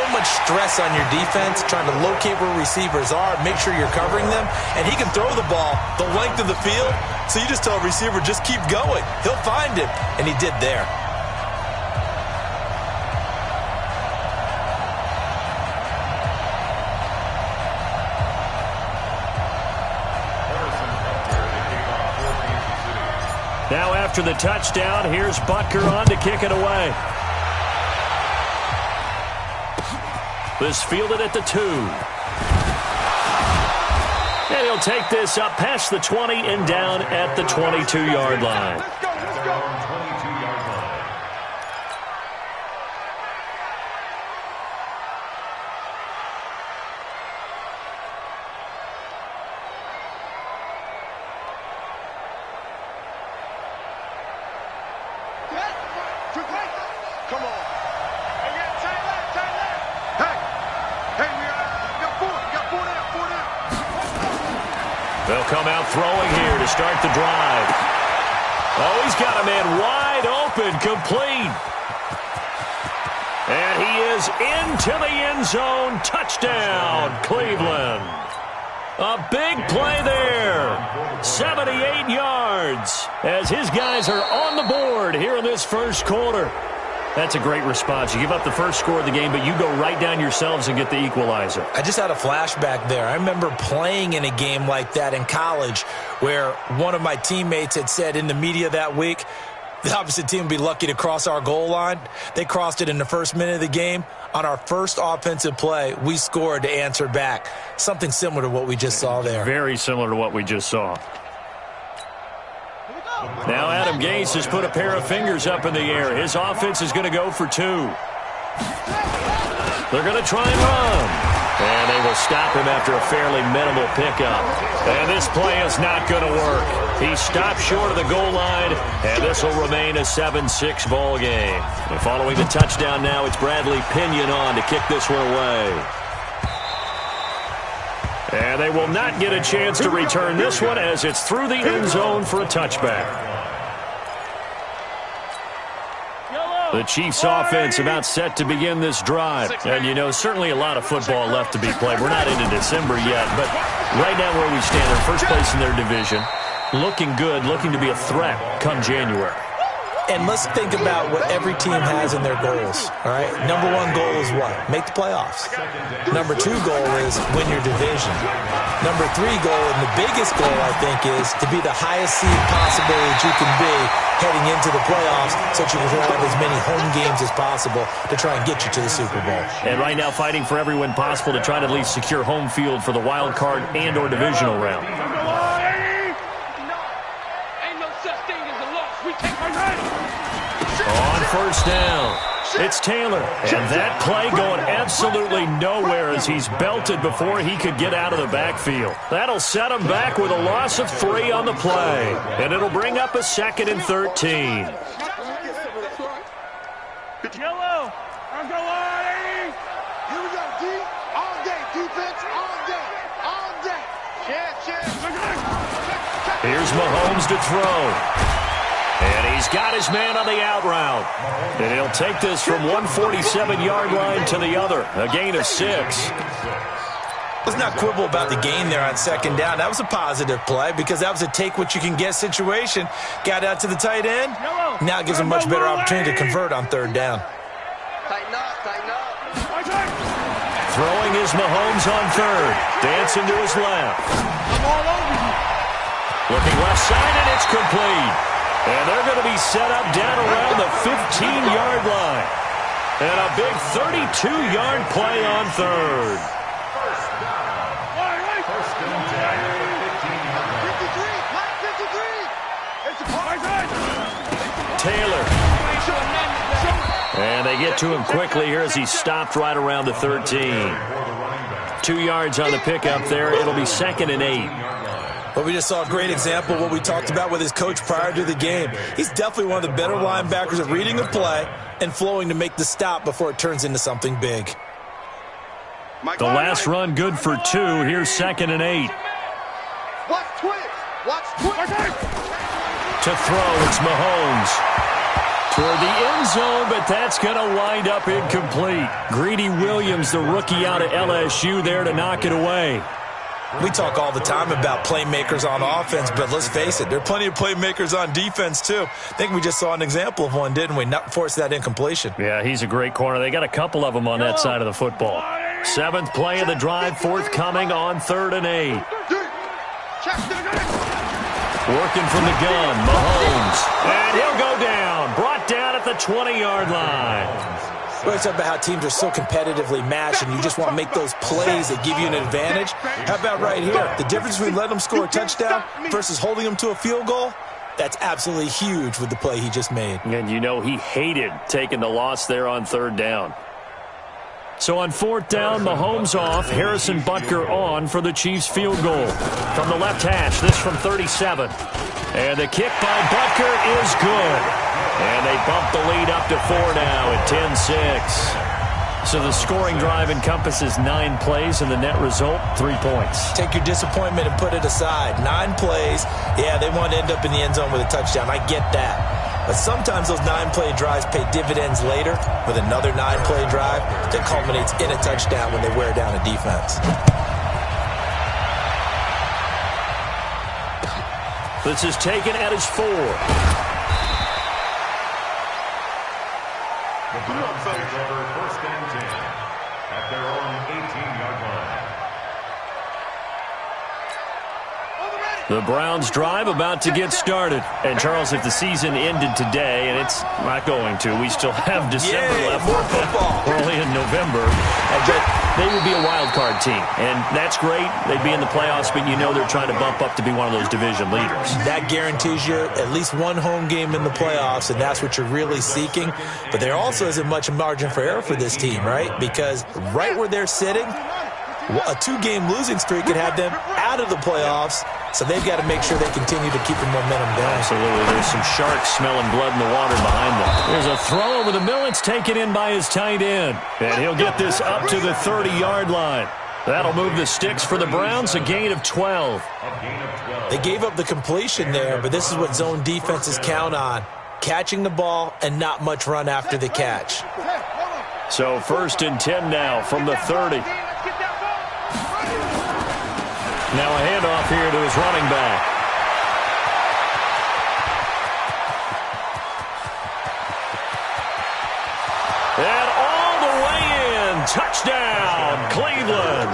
so much stress on your defense trying to locate where receivers are, make sure you're covering them, and he can throw the ball the length of the field, so you just tell a receiver, just keep going. He'll find it, and he did there. Now after the touchdown, here's Butker on to kick it away. This fielded at the 2. And he'll take this up past the 20 and down at the 22-yard line. Let's go. 22-yard line. Come on. Hey, yeah, tight left. Hey, we got 4 down. They'll come out throwing here to start the drive. Oh, he's got a man wide open, complete. And he is into the end zone. Touchdown, Cleveland. A big play there. 78 yards as his guys are on the board here in this first quarter. That's a great response. You give up the first score of the game, but you go right down yourselves and get the equalizer. I just had a flashback there. I remember playing in a game like that in college where one of my teammates had said in the media that week, the opposite team would be lucky to cross our goal line. They crossed it in the first minute of the game. On our first offensive play, we scored to answer back. Something similar to what we just saw there. Very similar to what we just saw. Now Adam Gase has put a pair of fingers up in the air. His offense is going to go for 2. They're going to try and run. And they will stop him after a fairly minimal pickup. And this play is not going to work. He stopped short of the goal line, and this will remain a 7-6 ball game. And following the touchdown now, it's Bradley Pinion on to kick this one away. And they will not get a chance to return this one as it's through the end zone for a touchback. The Chiefs offense about set to begin this drive. And, you know, certainly a lot of football left to be played. We're not into December yet, but right now where we stand, they're first place in their division. Looking good, looking to be a threat come January. And let's think about what every team has in their goals, all right? Number 1 goal is what? Make the playoffs. Number 2 goal is win your division. Number 3 goal, and the biggest goal, I think, is to be the highest seed possible that you can be heading into the playoffs so that you can have as many home games as possible to try and get you to the Super Bowl. And right now fighting for every win possible to try to at least secure home field for the wild card and or divisional round. On first down, it's Taylor. And that play going absolutely nowhere as he's belted before he could get out of the backfield. That'll set him back with a loss of 3 on the play. And it'll bring up a 2nd and 13. Yellow. I'm going. Here we go, D. All day. Defense all day. All day. Here's Mahomes to throw. And he's got his man on the out route. And he'll take this from 147-yard line to the other. A gain of 6. Let's not quibble about the gain there on 2nd down. That was a positive play because that was a take-what-you-can-get situation. Got out to the tight end. Now it gives him a much better opportunity to convert on 3rd down. Tighten up. Throwing is Mahomes on 3rd. Dancing to his left. Looking left side, and it's complete. And they're going to be set up down around the 15-yard line. And a big 32-yard play on 3rd. Taylor. And they get to him quickly here as he stopped right around the 13. 2 yards on the pickup there. It'll be 2nd and 8. But we just saw a great example of what we talked about with his coach prior to the game. He's definitely one of the better linebackers at reading a play and flowing to make the stop before it turns into something big. The last run good for 2. Here's 2nd and 8. Watch twitch. To throw, it's Mahomes. Toward the end zone, but that's going to wind up incomplete. Greedy Williams, the rookie out of LSU, there to knock it away. We talk all the time about playmakers on offense, but let's face it, there are plenty of playmakers on defense, too. I think we just saw an example of one, didn't we? Not force that incompletion. Yeah, he's a great corner. They got a couple of them on that side of the football. 7th play of the drive, forthcoming on 3rd and 8. Working from the gun, Mahomes. And he'll go down. Brought down at the 20-yard line. We always talk about how teams are so competitively matched and you just want to make those plays that give you an advantage. How about right here? The difference between letting them score a touchdown versus holding them to a field goal, that's absolutely huge with the play he just made. And you know he hated taking the loss there on 3rd down. So on 4th down, Mahomes off, Harrison Butker on for the Chiefs field goal. From the left hash, this from 37. And the kick by Butker is good. And they bump the lead up to 4 now at 10-6. So the scoring drive encompasses 9 plays, and the net result, 3 points. Take your disappointment and put it aside. 9 plays. Yeah, they want to end up in the end zone with a touchdown. I get that. But sometimes those 9-play drives pay dividends later with another 9-play drive that culminates in a touchdown when they wear down a defense. This is taken at his 4. The Browns take over 1st and 10 at their own 18-yard line. The Browns drive about to get started. And, Charles, if the season ended today, and it's not going to, we still have December left. More football. We're only in November. But they would be a wild card team. And that's great. They'd be in the playoffs, but you know they're trying to bump up to be one of those division leaders. That guarantees you at least one home game in the playoffs, and that's what you're really seeking. But there also isn't much margin for error for this team, right? Because right where they're sitting, a 2-game losing streak could have them out of the playoffs. So they've got to make sure they continue to keep the momentum going. Absolutely. There's some sharks smelling blood in the water behind them. There's a throw over the middle. It's taken in by his tight end. And he'll get this up to the 30-yard line. That'll move the sticks for the Browns, a gain of 12. They gave up the completion there, but this is what zone defenses count on. Catching the ball and not much run after the catch. So 1st and 10 now from the 30. Now a handoff here to his running back. And all the way in. Touchdown, Cleveland.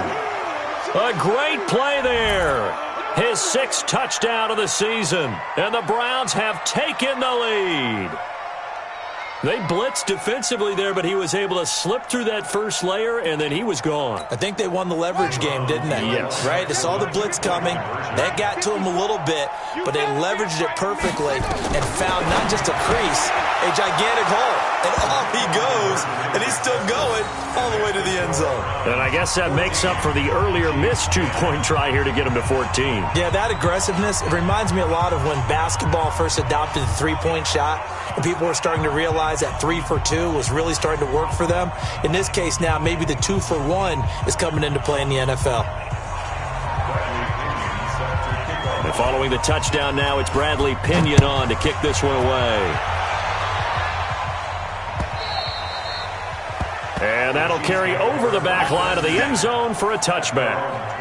A great play there. His 6th touchdown of the season. And the Browns have taken the lead. They blitzed defensively there, but he was able to slip through that first layer, and then he was gone. I think they won the leverage game, didn't they? Yes. Right? They saw the blitz coming. That got to him a little bit, but they leveraged it perfectly and found not just a crease, a gigantic hole. And off he goes, and he's still going all the way to the end zone. And I guess that makes up for the earlier missed 2-point try here to get him to 14. Yeah, that aggressiveness, it reminds me a lot of when basketball first adopted the 3-point shot, and people were starting to realize that 3 for 2 was really starting to work for them. In this case now, maybe the 2 for 1 is coming into play in the NFL. And following the touchdown now, it's Bradley Pinion on to kick this one away. And that'll carry over the back line of the end zone for a touchback.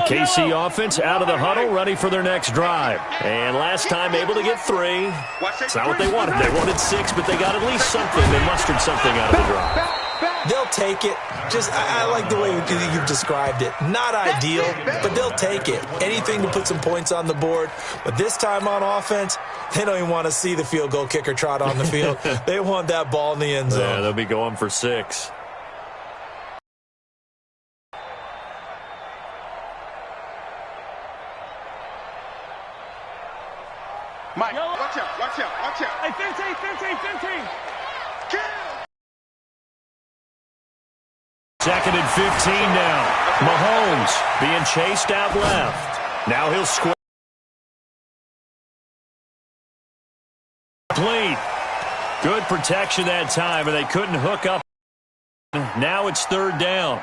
KC offense out of the huddle, ready for their next drive. And last time able to get 3. It's not what they wanted. They wanted 6, but they got at least something. They mustered something out of the drive. They'll take it. I like the way you've described it. Not ideal, but they'll take it. Anything to put some points on the board. But this time on offense, they don't even want to see the field goal kicker trot on the field. They want that ball in the end zone. Yeah, they'll be going for 6. Mike, watch out, watch out, watch out. Hey, 15. Kill. 2nd and 15 now. Mahomes being chased out left. Now he'll square. Good protection that time, and they couldn't hook up. Now it's third down.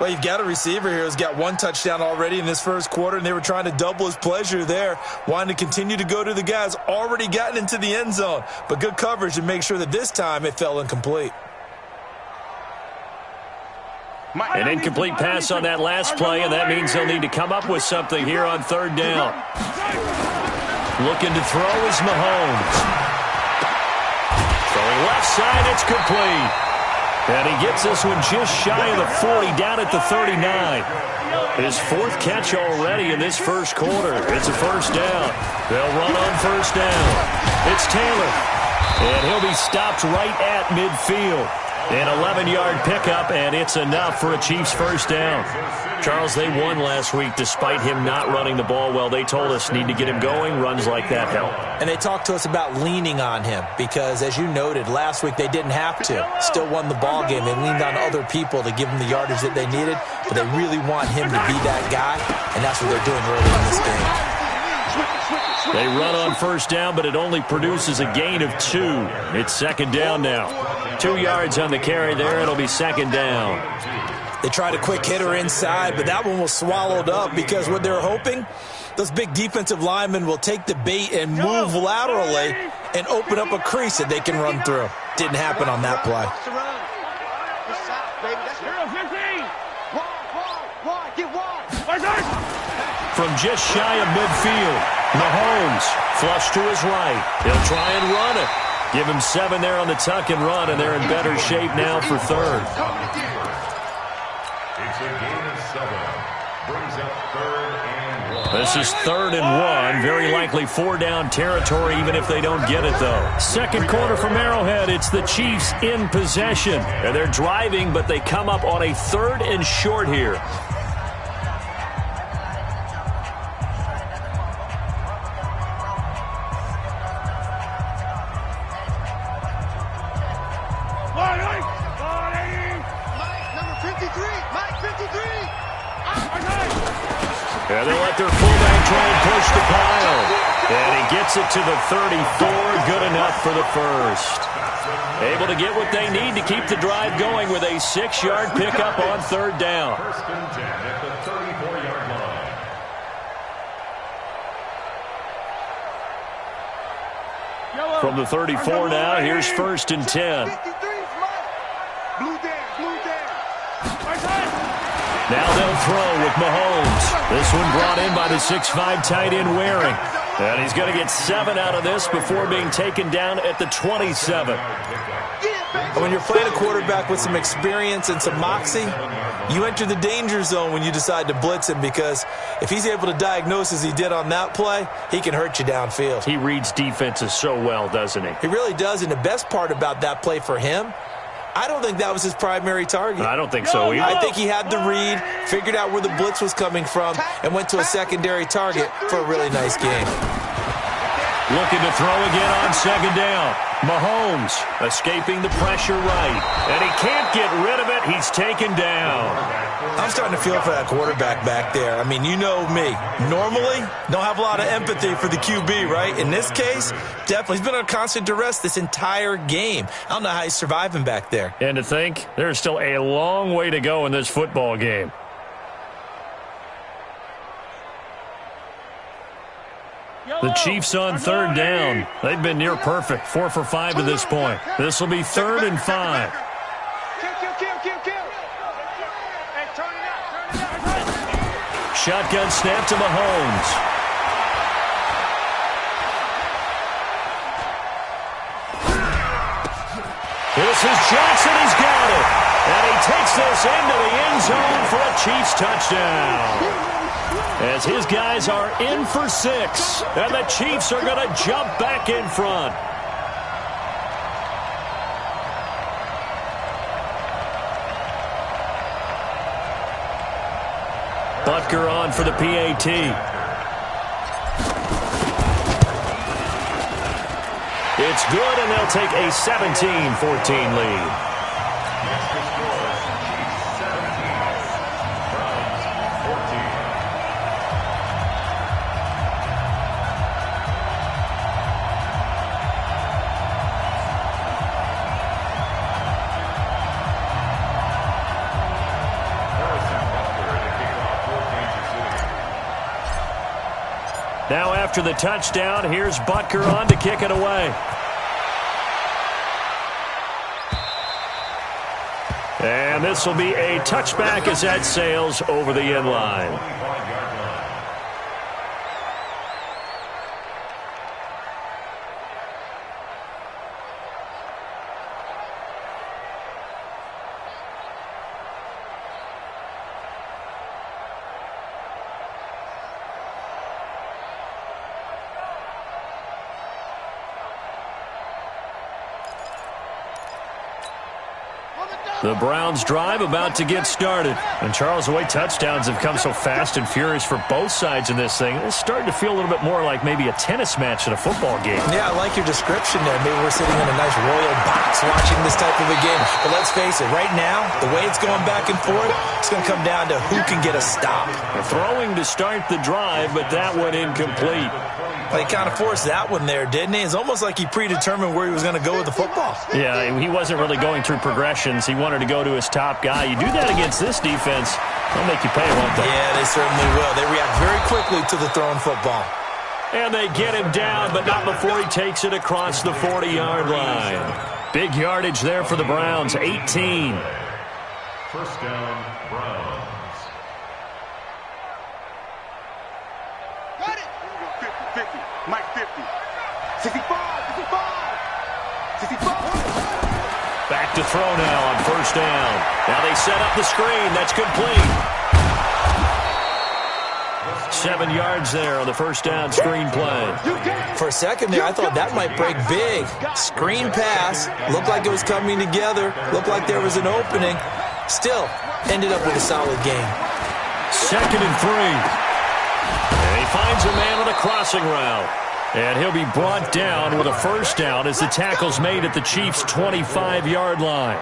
Well, you've got a receiver here who's got one touchdown already in this first quarter, and they were trying to double his pleasure there, wanting to continue to go to the guys already gotten into the end zone. But good coverage to make sure that this time it fell incomplete. An incomplete pass on that last play, and that means they'll need to come up with something here on third down. Looking to throw is Mahomes. Throwing left side, it's complete. And he gets this one just shy of the 40, down at the 39. His fourth catch already in this first quarter. It's a first down. They'll run on first down. It's Taylor. And he'll be stopped right at midfield. An 11-yard pickup, and it's enough for a Chiefs first down. Charles, they won last week despite him not running the ball well. They told us need to get him going. Runs like that help. And they talked to us about leaning on him because, as you noted, last week they didn't have to. Still won the ball game. They leaned on other people to give them the yardage that they needed, but they really want him to be that guy, and that's what they're doing early in this game. They run on first down, but it only produces a gain of 2. It's second down now. 2 yards on the carry there. It'll be second down. They tried a quick hitter inside, but that one was swallowed up because what they're hoping, those big defensive linemen will take the bait and move laterally and open up a crease that they can run through. Didn't happen on that play. From just shy of midfield, Mahomes flush to his right. He'll try and run it. Give him 7 there on the tuck and run, and they're in better shape now for third. It's a gain of 7. Brings up third and 1. This is 3rd and 1. Very likely 4-down territory, even if they don't get it, though. Second quarter from Arrowhead. It's the Chiefs in possession. And they're driving, but they come up on a 3rd and short here. And they let their fullback try and push the pile. And he gets it to the 34. Good enough for the first. Able to get what they need to keep the drive going with a 6-yard pickup on third down. First and 10 at the 34-yard line. From the 34 now, here's first and 10. Now they'll throw with Mahomes. This one brought in by the 6'5" tight end Waring. And he's going to get 7 out of this before being taken down at the 27. When you're playing a quarterback with some experience and some moxie, you enter the danger zone when you decide to blitz him, because if he's able to diagnose as he did on that play, he can hurt you downfield. He reads defenses so well, doesn't he? He really does, and the best part about that play for him, I don't think that was his primary target. I don't think so either. I think he had the read, figured out where the blitz was coming from, and went to a secondary target for a really nice game. Looking to throw again on second down. Mahomes escaping the pressure right. And he can't get rid of it. He's taken down. I'm starting to feel for that quarterback back there. I mean, you know me. Normally, don't have a lot of empathy for the QB, right? In this case, definitely. He's been on constant duress this entire game. I don't know how he's surviving back there. And to think, there's still a long way to go in this football game. The Chiefs on third down. They've been near perfect. 4 for 5 to this point. This will be 3rd and 5. Shotgun snap to Mahomes. This is Johnson. He's got it. And he takes this into the end zone for a Chiefs touchdown. As his guys are in for 6. And the Chiefs are going to jump back in front. Butker on for the PAT. It's good, and they'll take a 17-14 lead. after the touchdown. Here's Butker on to kick it away. And this will be a touchback as that sails over the end line. The Browns drive about to get started. And Charles, the way touchdowns have come so fast and furious for both sides in this thing, it's starting to feel a little bit more like maybe a tennis match in a football game. Yeah, I like your description there. Maybe we're sitting in a nice royal box watching this type of a game. But let's face it, right now, the way it's going back and forth, it's going to come down to who can get a stop. Throwing to start the drive, but that one incomplete. He kind of forced that one there, didn't he? It's almost like he predetermined where he was going to go with the football. Yeah, he wasn't really going through progressions. He wanted to go to his top guy. You do that against this defense, they'll make you pay, won't they? Yeah, they certainly will. They react very quickly to the thrown football. And they get him down, but not before he takes it across the 40-yard line. Big yardage there for the Browns, 18. First down, Browns. Got it. 50, 50. Mike 50. 65, 65. 65. Back to throw now on first down. Now they set up the screen. That's complete. 7 yards there on the first down screen play. For a second there, I thought that might break big. Screen pass. Looked like it was coming together. Looked like there was an opening. Still, ended up with a solid game. 2nd and 3. And he finds a man on a crossing route. And he'll be brought down with a first down as the tackle's made at the Chiefs' 25-yard line.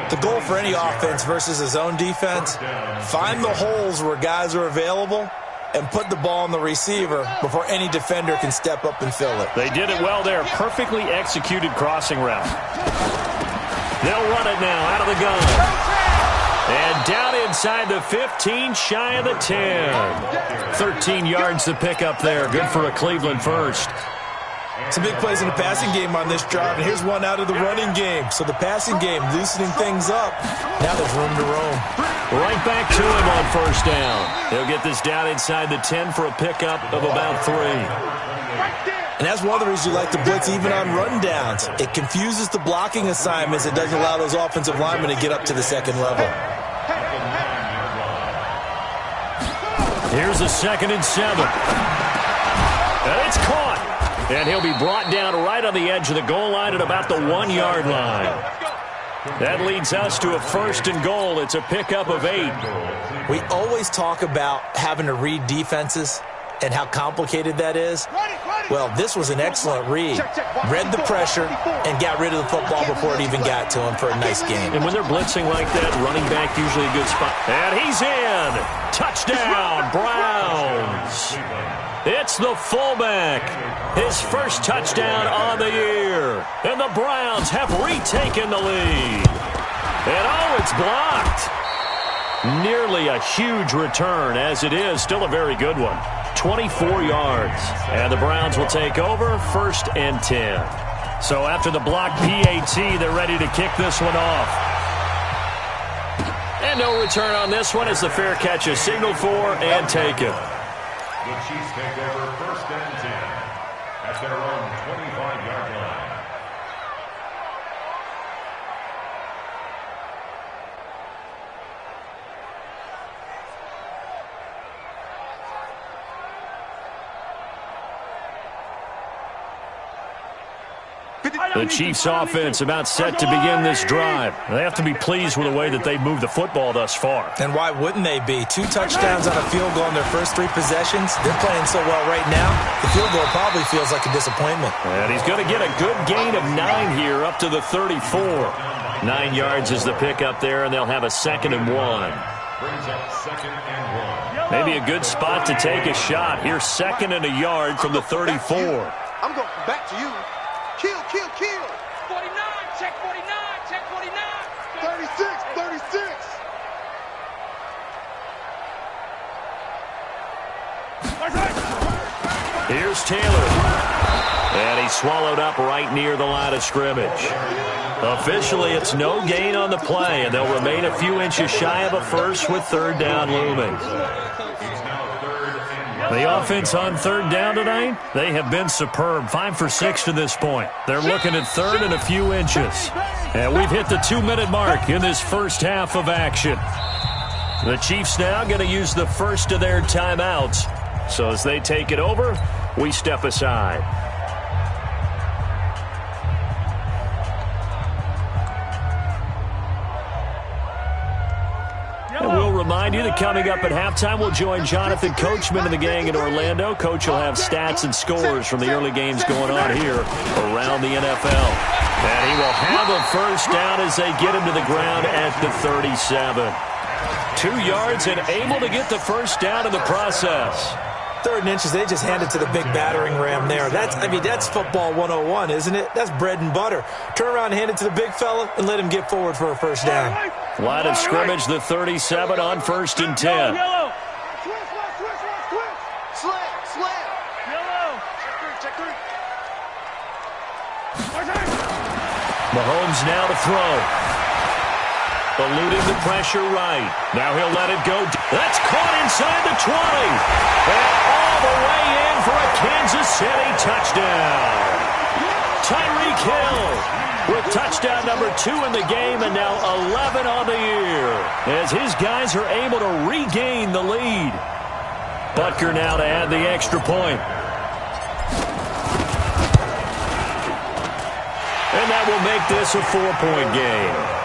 The goal for any offense versus his own defense, find the holes where guys are available and put the ball on the receiver before any defender can step up and fill it. They did it well there. Perfectly executed crossing route. They'll run it now out of the gun. And down inside the 15, shy of the 10. 13 yards to pick up there. Good for a Cleveland first. Some big plays in the passing game on this drive, and here's one out of the running game. So the passing game loosening things up. Now there's room to roam. Right back to him on first down. He'll get this down inside the 10 for a pickup of about 3. And that's one of the reasons you like to blitz even on run downs. It confuses the blocking assignments. It doesn't allow those offensive linemen to get up to the second level. Here's a 2nd and 7. And it's caught. And he'll be brought down right on the edge of the goal line at about the 1-yard line. That leads us to a 1st and goal. It's a pickup of 8. We always talk about having to read defenses and how complicated that is. Well, this was an excellent read. Read the pressure and got rid of the football before it even got to him for a nice game. And when they're blitzing like that, running back usually a good spot. And he's in. Touchdown, Browns. It's the fullback. His first touchdown on the year. And the Browns have retaken the lead. And oh, it's blocked. Nearly a huge return, as it is still a very good one. 24 yards. And the Browns will take over 1st and 10. So after the blocked PAT, they're ready to kick this one off. And no return on this one as the fair catch is signaled for and taken. The Chiefs take over 1st and 10 at their own 25-yard line. The Chiefs offense about set to begin this drive. They have to be pleased with the way that they've moved the football thus far. And why wouldn't they be? 2 touchdowns on a field goal in their first 3 possessions. They're playing so well right now, the field goal probably feels like a disappointment. And he's going to get a good gain of 9 here up to the 34. 9 yards is the pickup there, and they'll have a 2nd and 1. Brings up 2nd and 1. Maybe a good spot to take a shot. Here's 2nd and a yard from the 34. I'm going back to you. Kill, kill, kill. 49, check 49, check 49. 36, 36. Here's Taylor. And he swallowed up right near the line of scrimmage. Officially, it's no gain on the play, and they'll remain a few inches shy of a first with third down looming. The offense on third down tonight, they have been superb. 5 for 6 to this point. They're looking at third and a few inches. And we've hit the 2-minute mark in this first half of action. The Chiefs now going to use the first of their timeouts. So as they take it over, we step aside. And we'll remind you that coming up at halftime, we'll join Jonathan Coachman and the gang in Orlando. Coach will have stats and scores from the early games going on here around the NFL. And he will have a first down as they get him to the ground at the 37. 2 yards and able to get the first down in the process. 3rd and inches, they just handed to the big battering ram there. That's football 101, isn't it? That's bread and butter. Turn around and hand it to the big fella and let him get forward for a first down. Line of scrimmage, the 37 on 1st and 10. Mahomes now to throw. Eluding the pressure right. Now he'll let it go. That's caught inside the 20. And all the way in for a Kansas City touchdown. Tyreek Hill with touchdown number 2 in the game and now 11 on the year as his guys are able to regain the lead. Butker now to add the extra point. And that will make this a 4-point game.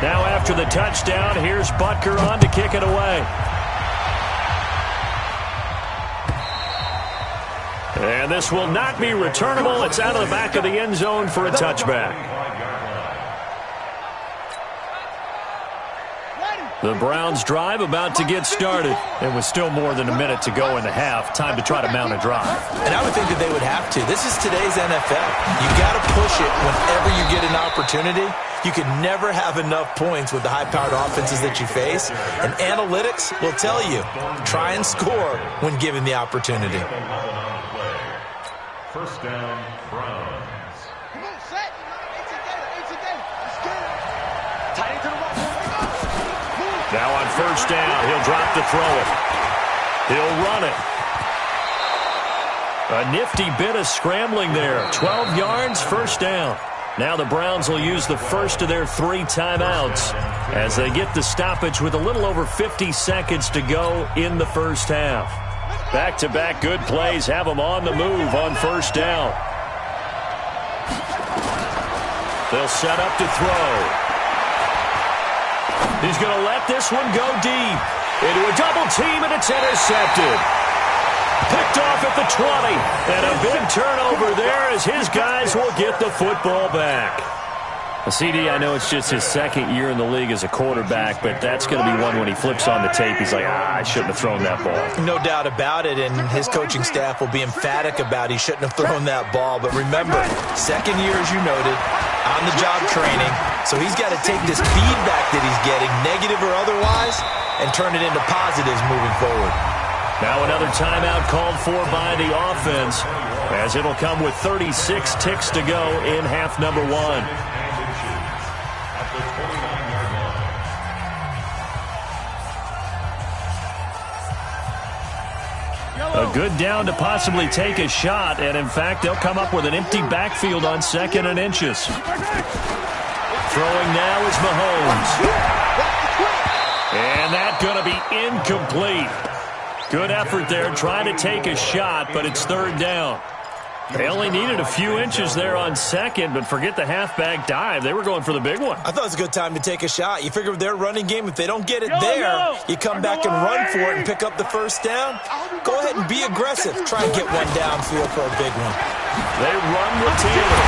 Now after the touchdown, here's Butker on to kick it away. And this will not be returnable. It's out of the back of the end zone for a touchback. The Browns drive about to get started. It was still more than a minute to go in the half. Time to try to mount a drive. And I would think that they would have to. This is today's NFL. You got to push it whenever you get an opportunity. You can never have enough points with the high-powered offenses that you face. And analytics will tell you, try and score when given the opportunity. First down, Browns. Come on, set. It's a game. Let's get it. Tight into the ball. Now on first down, he'll drop to throw it. He'll run it. A nifty bit of scrambling there. 12 yards, first down. Now the Browns will use the first of their 3 timeouts as they get the stoppage with a little over 50 seconds to go in the first half. Back-to-back good plays have them on the move on first down. They'll set up to throw. He's going to let this one go deep. Into a double team, and it's intercepted. Picked off at the 20. And a big turnover there as his guys will get the football back. CD, I know it's just his 2nd year in the league as a quarterback, but that's going to be one when he flips on the tape. He's like, I shouldn't have thrown that ball. No doubt about it, and his coaching staff will be emphatic about he shouldn't have thrown that ball. But remember, 2nd year, as you noted, on-the-job training. So he's got to take this feedback that he's getting, negative or otherwise, and turn it into positives moving forward. Now another timeout called for by the offense as it'll come with 36 ticks to go in half number 1. A good down to possibly take a shot, and in fact, they'll come up with an empty backfield on 2nd and inches. Throwing now is Mahomes. And that's going to be incomplete. Good effort there trying to take a shot, but it's 3rd down. They only needed a few inches there on 2nd, but forget the halfback dive. They were going for the big one. I thought it was a good time to take a shot. You figure with their running game, if they don't get it there, you come back and run for it and pick up the first down. Go ahead and be aggressive. Try and get one downfield for a big one. They run with Taylor.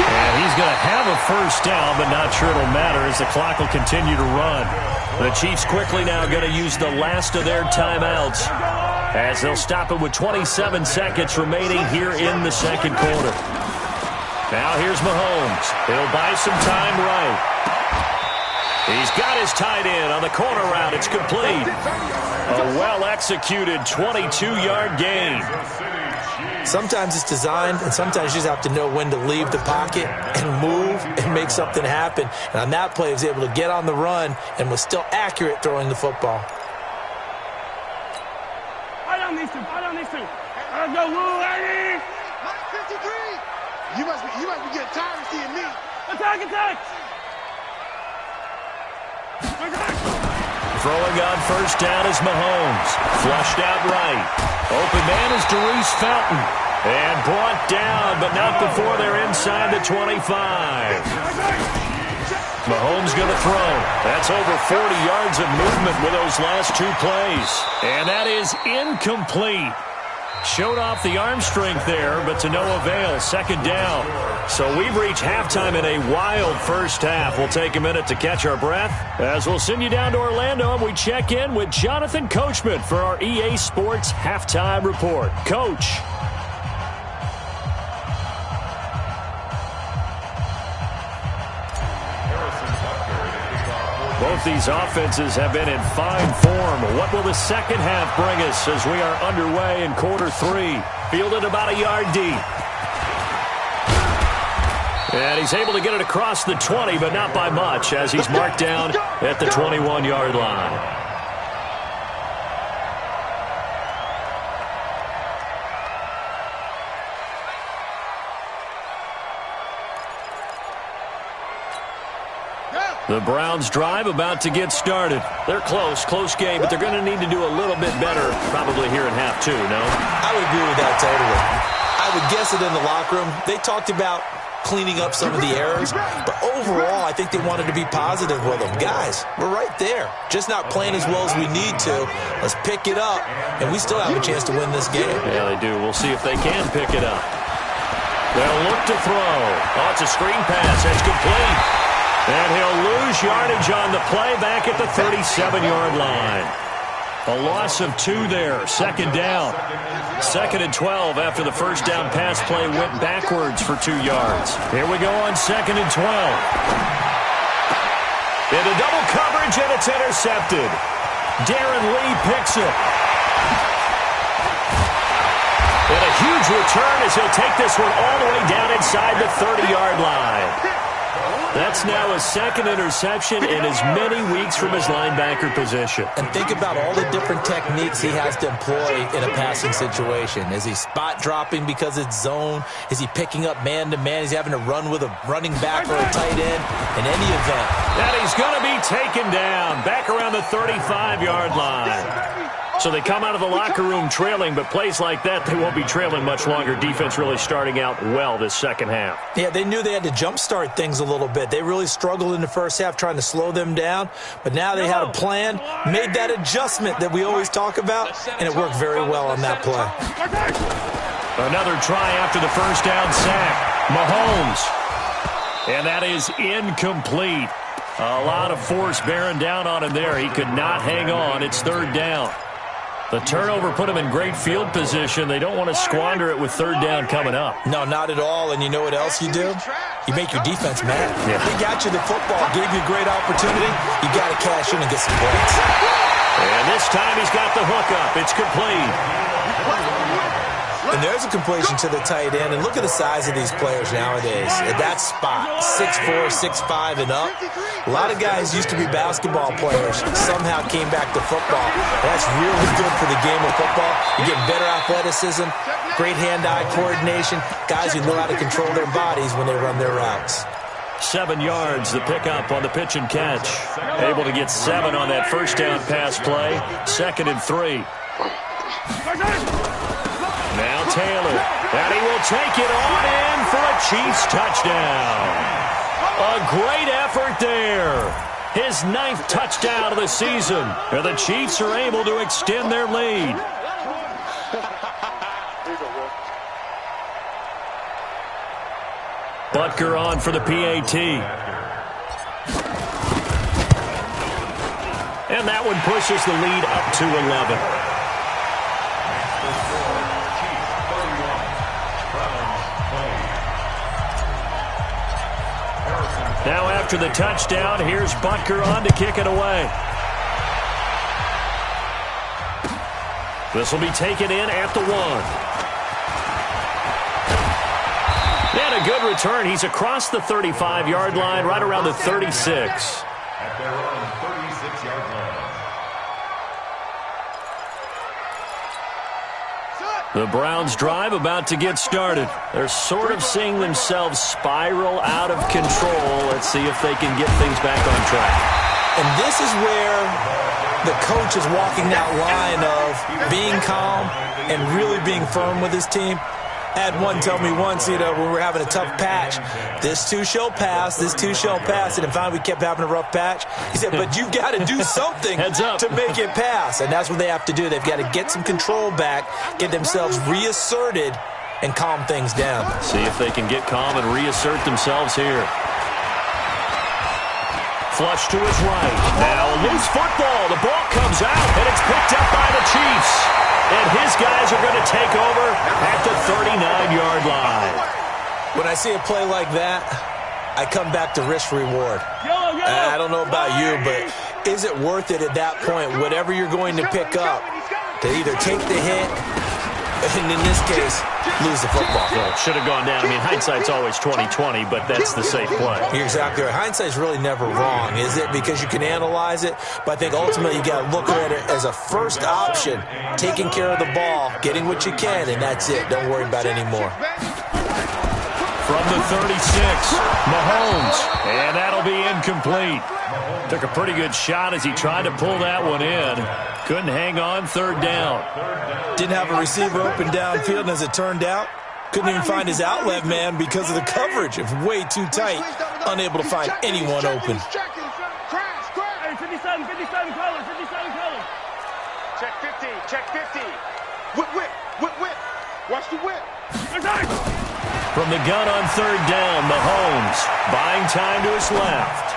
And he's going to have a first down, but not sure it'll matter as the clock will continue to run. The Chiefs quickly now going to use the last of their timeouts as they'll stop it with 27 seconds remaining here in the 2nd quarter. Now here's Mahomes. He'll buy some time right. He's got his tight end on the corner route. It's complete. A well-executed 22-yard gain. Sometimes it's designed, and sometimes you just have to know when to leave the pocket and move and make something happen. And on that play, he was able to get on the run and was still accurate throwing the football. Right on these two. Let's go, Lou, Eddie. 53. You must be getting tired of seeing me. Attack. Throwing on first down is Mahomes. Flushed out right. Open man is Darius Fountain. And brought down, but not before they're inside the 25. Mahomes going to throw. That's over 40 yards of movement with those last two plays. And that is incomplete. Showed off the arm strength there, but to no avail. Second down. So we've reached halftime in a wild first half. We'll take a minute to catch our breath as we'll send you down to Orlando and we check in with Jonathan Coachman for our EA Sports Halftime Report. Coach. Both these offenses have been in fine form. What will the second half bring us as we are underway in quarter three? Fielded about a yard deep. And he's able to get it across the 20, but not by much, as he's marked down at the 21-yard line. The Browns drive about to get started. They're close game, but they're going to need to do a little bit better probably here in half two, no? I would agree with that totally. I would guess it in the locker room. They talked about cleaning up some of the errors, but overall I think they wanted to be positive with them. Guys, we're right there. Just not playing as well as we need to. Let's pick it up, and we still have a chance to win this game. Yeah, they do. We'll see if they can pick it up. They'll look to throw. Oh, it's a screen pass. That's complete. And he'll lose yardage on the play back at the 37-yard line. A loss of 2 there. Second down. 2nd and 12 after the first down pass play went backwards for 2 yards. Here we go on 2nd and 12. Into double coverage, and it's intercepted. Darren Lee picks it. And a huge return as he'll take this one all the way down inside the 30-yard line. That's now his second interception in as many weeks from his linebacker position. And think about all the different techniques he has to employ in a passing situation. Is he spot dropping because it's zone? Is he picking up man-to-man? Is he having to run with a running back or a tight end? In any event. And he's going to be taken down back around the 35-yard line. So they come out of the locker room trailing, but plays like that, they won't be trailing much longer. Defense really starting out well this second half. Yeah, they knew they had to jumpstart things a little bit. They really struggled in the first half trying to slow them down, but now they had a plan, made that adjustment that we always talk about, and it worked very well on that play. Another try after the first down sack. Mahomes. And that is incomplete. A lot of force bearing down on him there. He could not hang on. It's third down. The turnover put them in great field position. They don't want to squander it with third down coming up. No, not at all. And you know what else you do? You make your defense mad. Yeah. They got you the football, gave you a great opportunity. You got to cash in and get some points. And this time he's got the hook up. It's complete. And there's a completion to the tight end. And look at the size of these players nowadays. At that spot, 6'4", 6'5", and up. A lot of guys used to be basketball players. Somehow came back to football. That's really good for the game of football. You get better athleticism, great hand-eye coordination. Guys who know how to control their bodies when they run their routes. 7 yards, the pickup on the pitch and catch. Able to get 7 on that first down pass play. 2nd and 3. Now Taylor, and he will take it on in for a Chiefs touchdown. A great effort there. His 9th touchdown of the season. And the Chiefs are able to extend their lead. Butker on for the PAT. And that one pushes the lead up to 11. Now after the touchdown, here's Butker on to kick it away. This will be taken in at the 1. And a good return. He's across the 35-yard line, right around the 36. At their own 36-yard line. The Browns' drive about to get started. They're sort of seeing themselves spiral out of control. Let's see if they can get things back on track. And this is where the coach is walking that line of being calm and really being firm with his team. I had one tell me once, when we were having a tough patch, this too shall pass, this too shall pass. And finally we kept having a rough patch. He said, but you've got to do something to make it pass. And that's what they have to do. They've got to get some control back, get themselves reasserted, and calm things down. See if they can get calm and reassert themselves here. Flush to his right. Now a loose football. The ball comes out, and it's picked up by the Chiefs. And his guys are going to take over at the 39-yard line. When I see a play like that, I come back to risk reward. I don't know about you, but is it worth it at that point, whatever you're going to pick up, to either take the hit, and in this case, lose the football? Well, it should have gone down. I mean, hindsight's always 20/20, but that's the safe play. You're exactly right. Hindsight's really never wrong, is it? Because you can analyze it, but I think ultimately you got to look at it as a first option, taking care of the ball, getting what you can, and that's it. Don't worry about it anymore. From the 36, Mahomes, and that'll be incomplete. Took a pretty good shot as he tried to pull that one in. Couldn't hang on, third down. Didn't have a receiver open downfield, and as it turned out, couldn't even find his outlet man because of the coverage. It was way too tight, unable to find anyone open. Hey, 57 colors. Check 50, check 50. Whip. Watch the whip. From the gun on third down, Mahomes buying time to his left.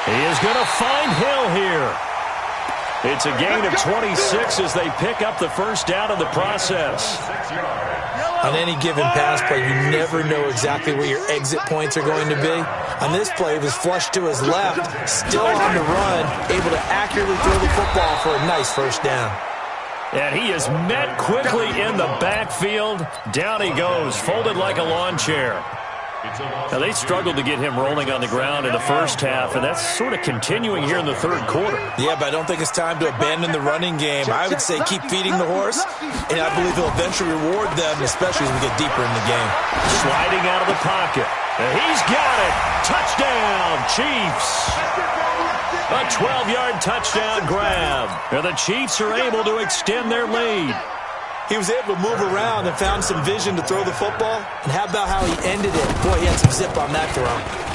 He is going to find Hill here. It's a gain of 26 as they pick up the first down in the process. On any given pass play, you never know exactly where your exit points are going to be. On this play, it was flushed to his left, still on the run, able to accurately throw the football for a nice first down. And he is met quickly in the backfield. Down he goes, folded like a lawn chair. Now, they struggled to get him rolling on the ground in the first half, and that's sort of continuing here in the third quarter. Yeah, but I don't think it's time to abandon the running game. I would say keep feeding the horse, and I believe he'll eventually reward them, especially as we get deeper in the game. Sliding out of the pocket. And he's got it. Touchdown, Chiefs. A 12-yard touchdown grab. And the Chiefs are able to extend their lead. He was able to move around and found some vision to throw the football. And how about how he ended it? Boy, he had some zip on that throw.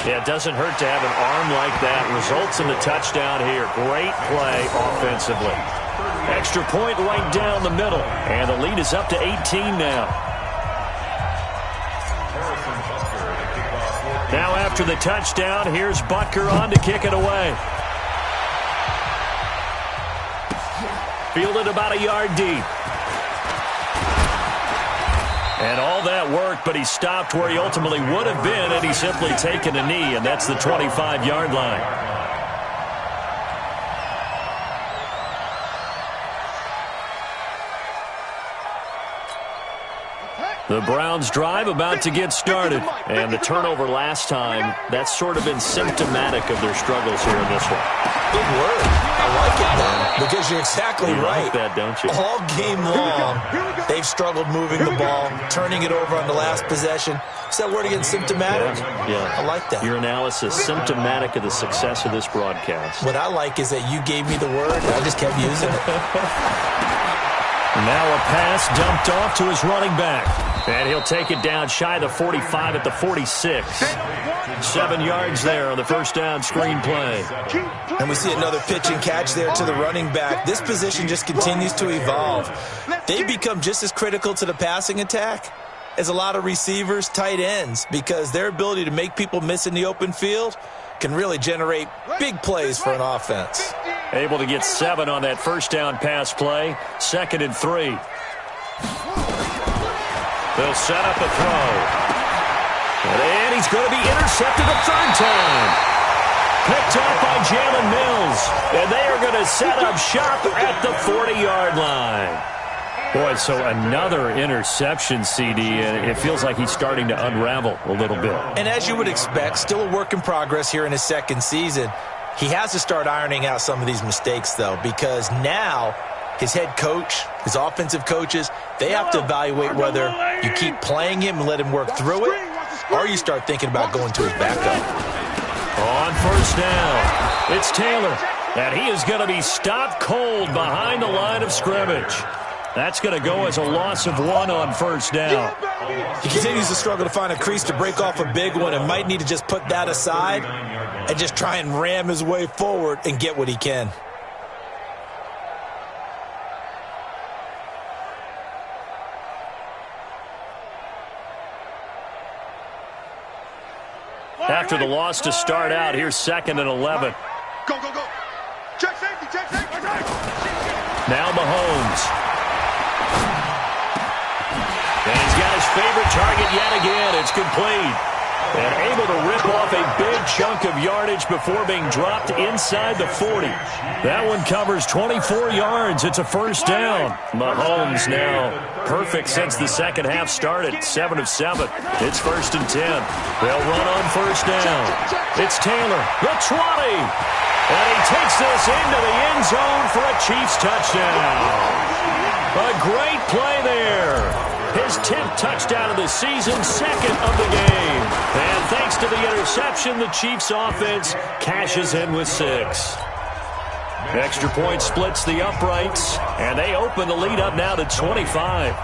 Yeah, it doesn't hurt to have an arm like that. Results in the touchdown here. Great play offensively. Extra point right down the middle. And the lead is up to 18 now. Now after the touchdown, here's Butker on to kick it away. Fielded about a yard deep. And all that worked, but he stopped where he ultimately would have been had he simply taken a knee, and that's the 25-yard line. The Browns' drive about to get started. And the turnover last time, that's sort of been symptomatic of their struggles here in this one. Good word. I like it, man, because you're exactly right. Like that, don't you? All game long, they've struggled moving the ball, turning it over on the last possession. Is that word again, symptomatic? Yeah. I like that. Your analysis, symptomatic of the success of this broadcast. What I like is that you gave me the word, and I just kept using it. Now a pass dumped off to his running back. And he'll take it down shy of the 45 at the 46. 7 yards there on the first down screen play. And we see another pitch and catch there to the running back. This position just continues to evolve. They become just as critical to the passing attack as a lot of receivers, tight ends, because their ability to make people miss in the open field can really generate big plays for an offense. Able to get 7 on that first down pass play. 2nd and 3. They'll set up a throw. And he's going to be intercepted a third time. Picked off by Jalen Mills. And they are going to set up shop at the 40-yard line. Boy, so another interception, CD, and it feels like he's starting to unravel a little bit. And as you would expect, still a work in progress here in his second season. He has to start ironing out some of these mistakes, though, because now his head coach, his offensive coaches, they have to evaluate whether you keep playing him and let him work through it, or you start thinking about going to his backup. On first down, it's Taylor, and he is going to be stopped cold behind the line of scrimmage. That's going to go as a loss of 1 on first down. He continues to struggle to find a crease to break off a big one and might need to just put that aside and just try and ram his way forward and get what he can. After the loss to start out, here's 2nd and 11. Go, go, go. Check safety, check safety. Now Mahomes. And he's got his favorite target yet again. It's complete. And able to rip off a big chunk of yardage before being dropped inside the 40. That one covers 24 yards. It's a first down. Mahomes now perfect since the second half started. 7 of 7. It's 1st and 10. They'll run on first down. It's Taylor, the 20. And he takes this into the end zone for a Chiefs touchdown. A great play there. His 10th touchdown of the season, 2nd of the game. And thanks to the interception, the Chiefs offense cashes in with 6. Extra point splits the uprights, and they open the lead up now to 25.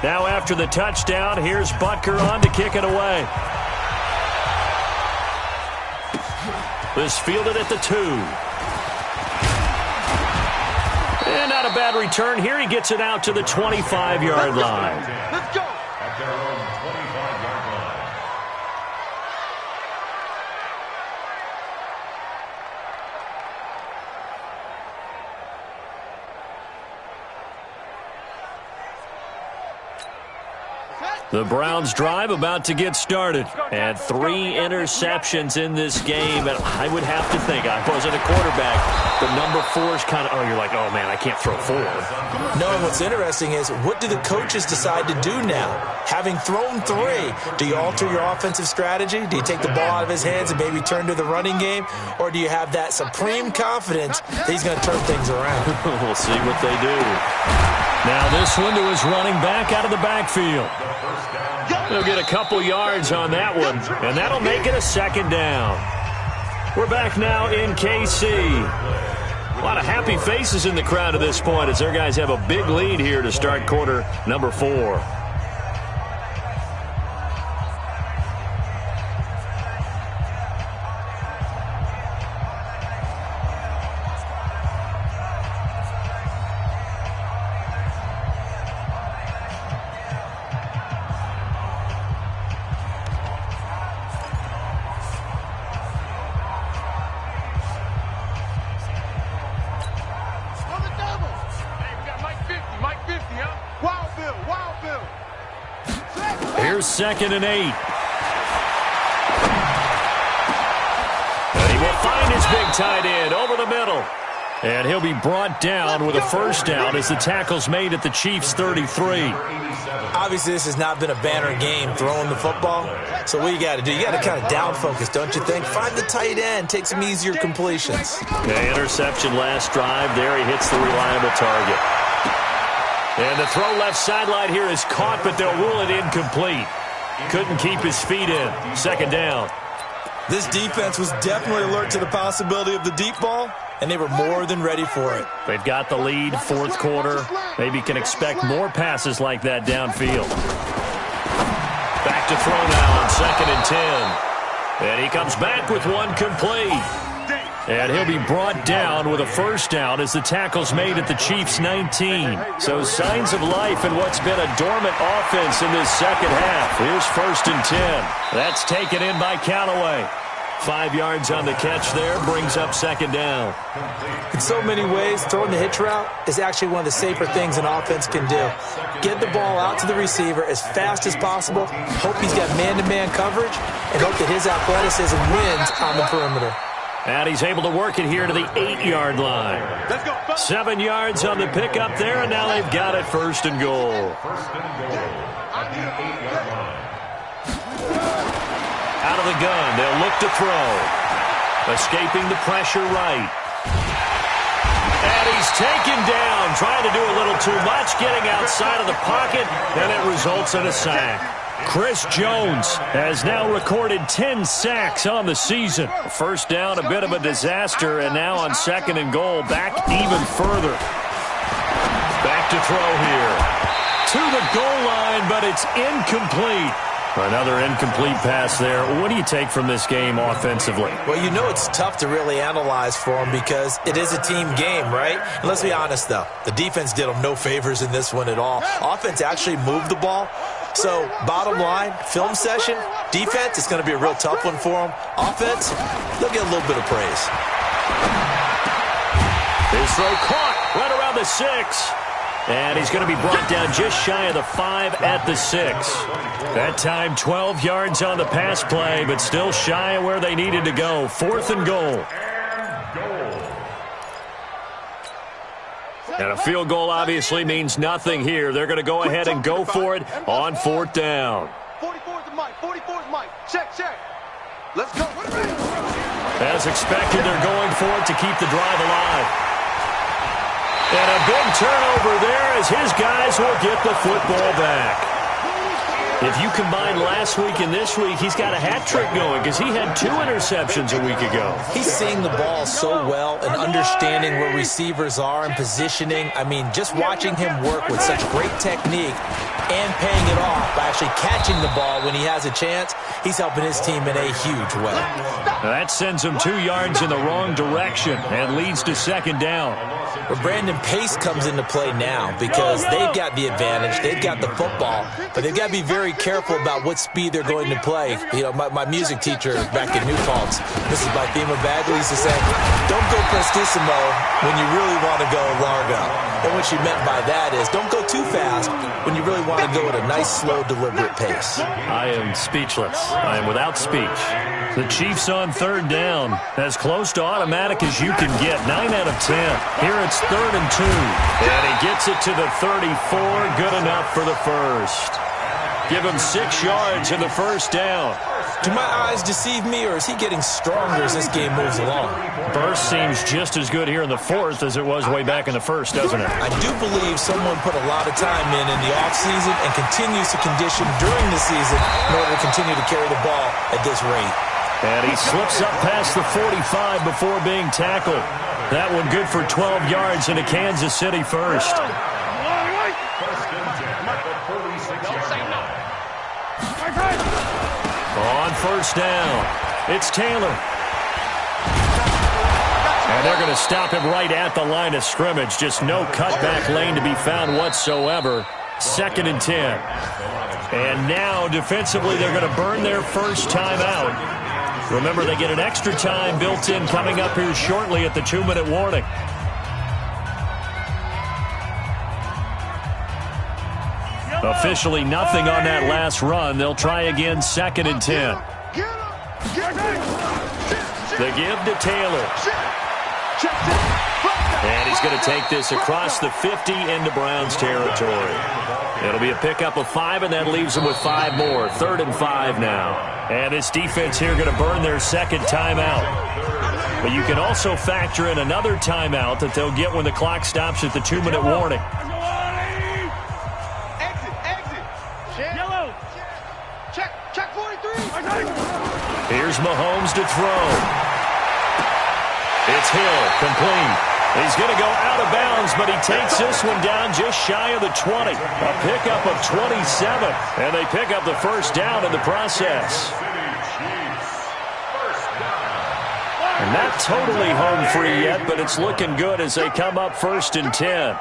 Now after the touchdown, here's Butker on to kick it away. This fielded at the 2. And not a bad return here. He gets it out to the 25-yard line. Let's go. At their own 25-yard line. The Browns drive about to get started. And 3 interceptions in this game. And I would have to think, I wasn't a quarterback, but number 4 is kind of, you're like, oh, man, I can't throw 4. No, and what's interesting is, what do the coaches decide to do now? Having thrown 3, do you alter your offensive strategy? Do you take the ball out of his hands and maybe turn to the running game? Or do you have that supreme confidence that he's going to turn things around? We'll see what they do. Now this one to his running back out of the backfield. He'll get a couple yards on that one, and that'll make it a 2nd down. We're back now in KC. A lot of happy faces in the crowd at this point as their guys have a big lead here to start quarter number 4. Here's 2nd and 8. And he will find his big tight end over the middle. And he'll be brought down with a first down as the tackle's made at the Chiefs' 33. Obviously, this has not been a banner game throwing the football. So what you got to do, you got to kind of down focus, don't you think? Find the tight end, take some easier completions. Okay, interception last drive. There he hits the reliable target. And the throw left sideline here is caught, but they'll rule it incomplete. Couldn't keep his feet in. 2nd down. This defense was definitely alert to the possibility of the deep ball, and they were more than ready for it. They've got the lead, 4th quarter. Maybe can expect more passes like that downfield. Back to throw now on 2nd and 10. And he comes back with one complete. And he'll be brought down with a first down as the tackle's made at the Chiefs' 19. So signs of life in what's been a dormant offense in this second half. Here's 1st and 10. That's taken in by Callaway. 5 yards on the catch there, brings up 2nd down. In so many ways, throwing the hitch route is actually one of the safer things an offense can do. Get the ball out to the receiver as fast as possible, hope he's got man-to-man coverage, and hope that his athleticism wins on the perimeter. And he's able to work it here to the 8-yard line. 7 yards on the pickup there, and now they've got it 1st and goal. Out of the gun, they'll look to throw. Escaping the pressure right. And he's taken down, trying to do a little too much, getting outside of the pocket, and it results in a sack. Chris Jones has now recorded 10 sacks on the season. First down, a bit of a disaster, and now on 2nd and goal, back even further. Back to throw here. To the goal line, but it's incomplete. Another incomplete pass there. What do you take from this game offensively? Well, you know it's tough to really analyze for them because it is a team game, right? And let's be honest, though. The defense did them no favors in this one at all. Offense actually moved the ball. So, bottom line, film session, defense, it's going to be a real tough one for them. Offense, they'll get a little bit of praise. His throw caught right around the 6. And he's going to be brought down just shy of the 5 at the 6. That time, 12 yards on the pass play, but still shy of where they needed to go. 4th and goal. And a field goal obviously means nothing here. They're going to go ahead and go for it on 4th down. 44's the mic. 44's mic. Check, check. Let's go. As expected, they're going for it to keep the drive alive. And a big turnover there as his guys will get the football back. If you combine last week and this week, he's got a hat trick going because he had 2 interceptions a week ago. He's seeing the ball so well and understanding where receivers are and positioning. I mean, just watching him work with such great technique and paying it off by actually catching the ball when he has a chance, he's helping his team in a huge way. That sends him 2 yards in the wrong direction and leads to 2nd down. But Brandon, pace comes into play now because they've got the advantage. They've got the football, but they've got to be very careful about what speed they're going to play. You know, my music teacher back in New Paltz, Mrs. Bythema Bagley, used to say, don't go prestissimo when you really want to go largo. And what she meant by that is don't go too fast when you really want to go at a nice, slow, deliberate pace. I am speechless. I am without speech. The Chiefs on 3rd down, as close to automatic as you can get. 9 out of 10. Here it's 3rd and 2. And he gets it to the 34. Good enough for the first. Give him 6 yards in the first down. Do my eyes deceive me, or is he getting stronger as this game moves along? Burst seems just as good here in the 4th as it was way back in the 1st, doesn't it? I do believe someone put a lot of time in the offseason and continues to condition during the season in order to continue to carry the ball at this rate. And he slips up past the 45 before being tackled. That one good for 12 yards into Kansas City first. On 1st down, it's Taylor. And they're going to stop him right at the line of scrimmage. Just no cutback lane to be found whatsoever. 2nd and 10. And now, defensively, they're going to burn their first timeout. Remember, they get an extra time built in coming up here shortly at the 2-minute warning. Officially nothing on that last run. They'll try again, 2nd and 10. The give to Taylor. And he's going to take this across the 50 into Browns territory. It'll be a pickup of 5, and that leaves them with 5 more. 3rd and 5 now. And this defense here going to burn their 2nd timeout. But you can also factor in another timeout that they'll get when the clock stops at the 2-minute warning. Check 43. Here's Mahomes to throw. It's Hill, complete. He's going to go out of bounds, but he takes this one down just shy of the 20. A pickup of 27, and they pick up the first down in the process. Not totally home free yet, but it's looking good as they come up 1st and 10.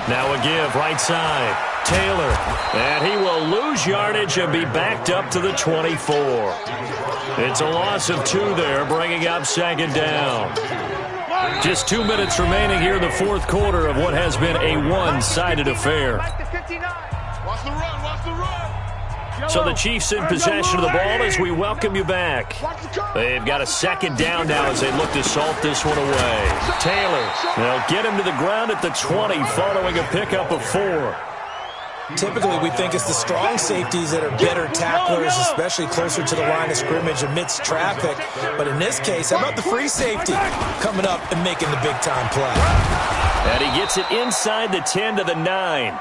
Now a give right side. Taylor. And he will lose yardage and be backed up to the 24. It's a loss of 2 there, bringing up 2nd down. Just 2 minutes remaining here in the 4th quarter of what has been a one-sided affair. Watch the run, watch the run. So the Chiefs in possession of the ball as we welcome you back. They've got a 2nd down now as they look to salt this one away. Taylor, they'll get him to the ground at the 20 following a pickup of 4. Typically, we think it's the strong safeties that are better tacklers, especially closer to the line of scrimmage amidst traffic. But in this case, how about the free safety coming up and making the big-time play? And he gets it inside the 10 to the 9.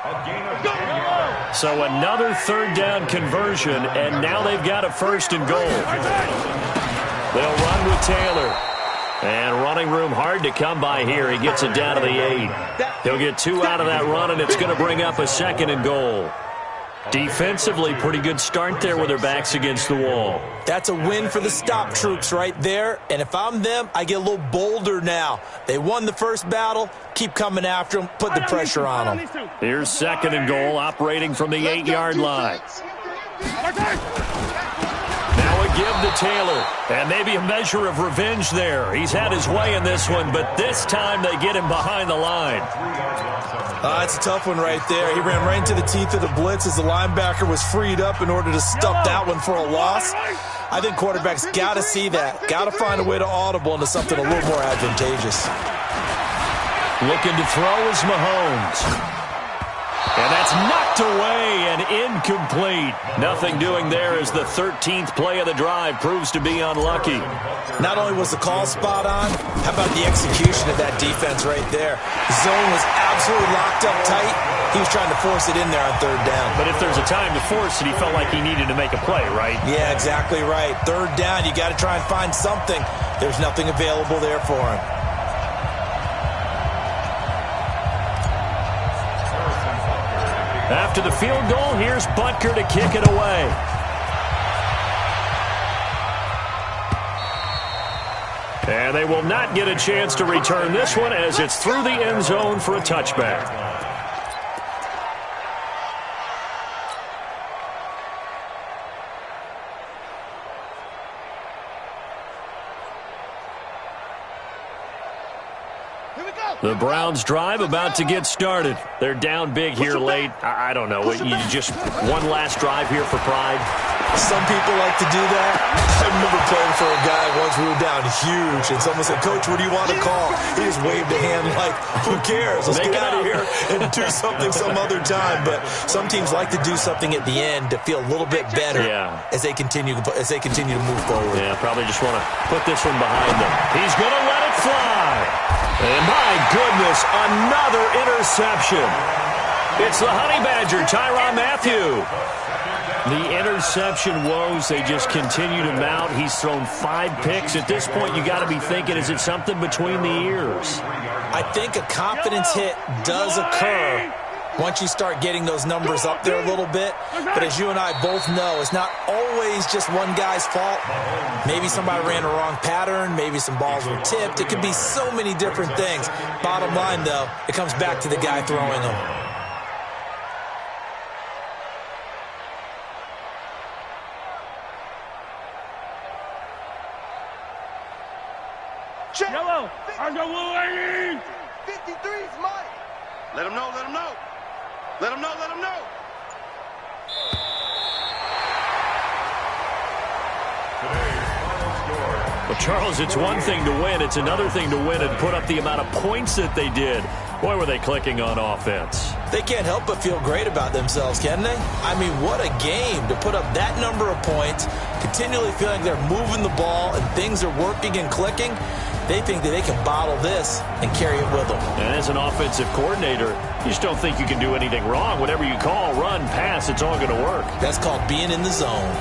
So another 3rd down conversion, and now they've got a 1st and goal. They'll run with Taylor. And running room hard to come by here. He gets it down to the 8. He'll get 2 out of that run, and it's going to bring up a 2nd and goal. Defensively, pretty good start there with their backs against the wall. That's a win for the stop troops right there. And if I'm them, I get a little bolder now. They won the first battle. Keep coming after them. Put the pressure on them. Here's 2nd and goal, operating from the 8-yard line. Now a give to Taylor, and maybe a measure of revenge there. He's had his way in this one, but this time they get him behind the line. It's a tough one right there. He ran right into the teeth of the blitz as the linebacker was freed up in order to stuff that one for a loss. I think quarterbacks got to see that. Got to find a way to audible into something a little more advantageous. Looking to throw is Mahomes. And that's knocked away and incomplete. Nothing doing there as the 13th play of the drive proves to be unlucky. Not only was the call spot on, how about the execution of that defense right there? The zone was absolutely locked up tight. He was trying to force it in there on 3rd down. But if there's a time to force it, he felt like he needed to make a play, right? Yeah, exactly right. 3rd down, you got to try and find something. There's nothing available there for him. After the field goal, here's Butker to kick it away. And they will not get a chance to return this one as it's through the end zone for a touchback. The Browns drive about to get started. They're down big here late. I don't know. You just one last drive here for pride. Some people like to do that. I remember playing for a guy once. We were down huge, and someone said, "Coach, what do you want to call?" He just waved a hand like, "Who cares? Let's get out of here and do something some other time." But some teams like to do something at the end to feel a little bit better as they continue to move forward. Yeah, probably just want to put this one behind them. He's going to let it fly. And my goodness, another interception. It's the Honey Badger, Tyrann Mathieu. The interception woes, they just continue to mount. He's thrown 5 picks. At this point, you got to be thinking, is it something between the ears? I think a confidence hit does occur once you start getting those numbers up there a little bit. But as you and I both know, it's not always just one guy's fault. Maybe somebody ran a wrong pattern. Maybe some balls were tipped. It could be so many different things. Bottom line, though, it comes back to the guy throwing them. Yellow, I go blue 53 is mine. Let him know, let him know. Let him know, let him know. Well, Charles, it's one thing to win. It's another thing to win and put up the amount of points that they did. Boy, were they clicking on offense. They can't help but feel great about themselves, can they? I mean, what a game to put up that number of points, continually feeling they're moving the ball and things are working and clicking. They think that they can bottle this and carry it with them. And as an offensive coordinator, you just don't think you can do anything wrong. Whatever you call, run, pass, it's all going to work. That's called being in the zone.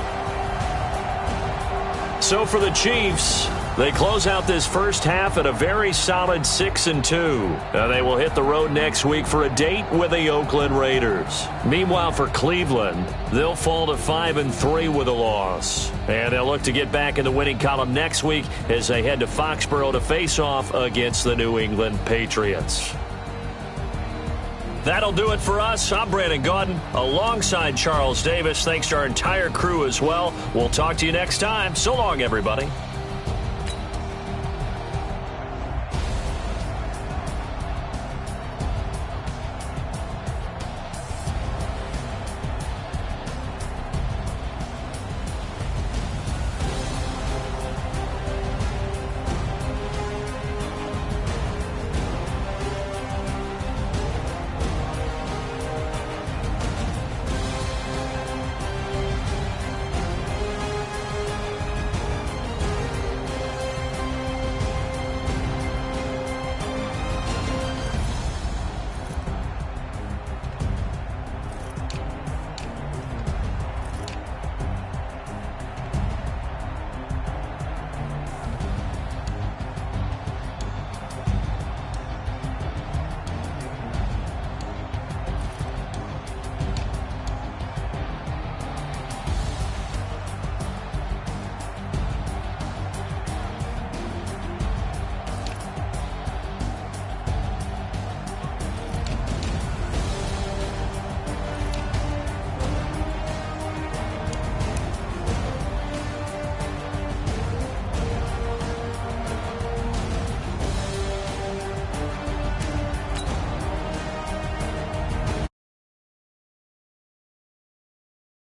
So for the Chiefs, They close out this first half at a very solid 6-2. They will hit the road next week for a date with the Oakland Raiders. Meanwhile, for Cleveland, they'll fall to 5-3 with a loss. And they'll look to get back in the winning column next week as they head to Foxborough to face off against the New England Patriots. That'll do it for us. I'm Brandon Gaudin alongside Charles Davis. Thanks to our entire crew as well. We'll talk to you next time. So long, everybody.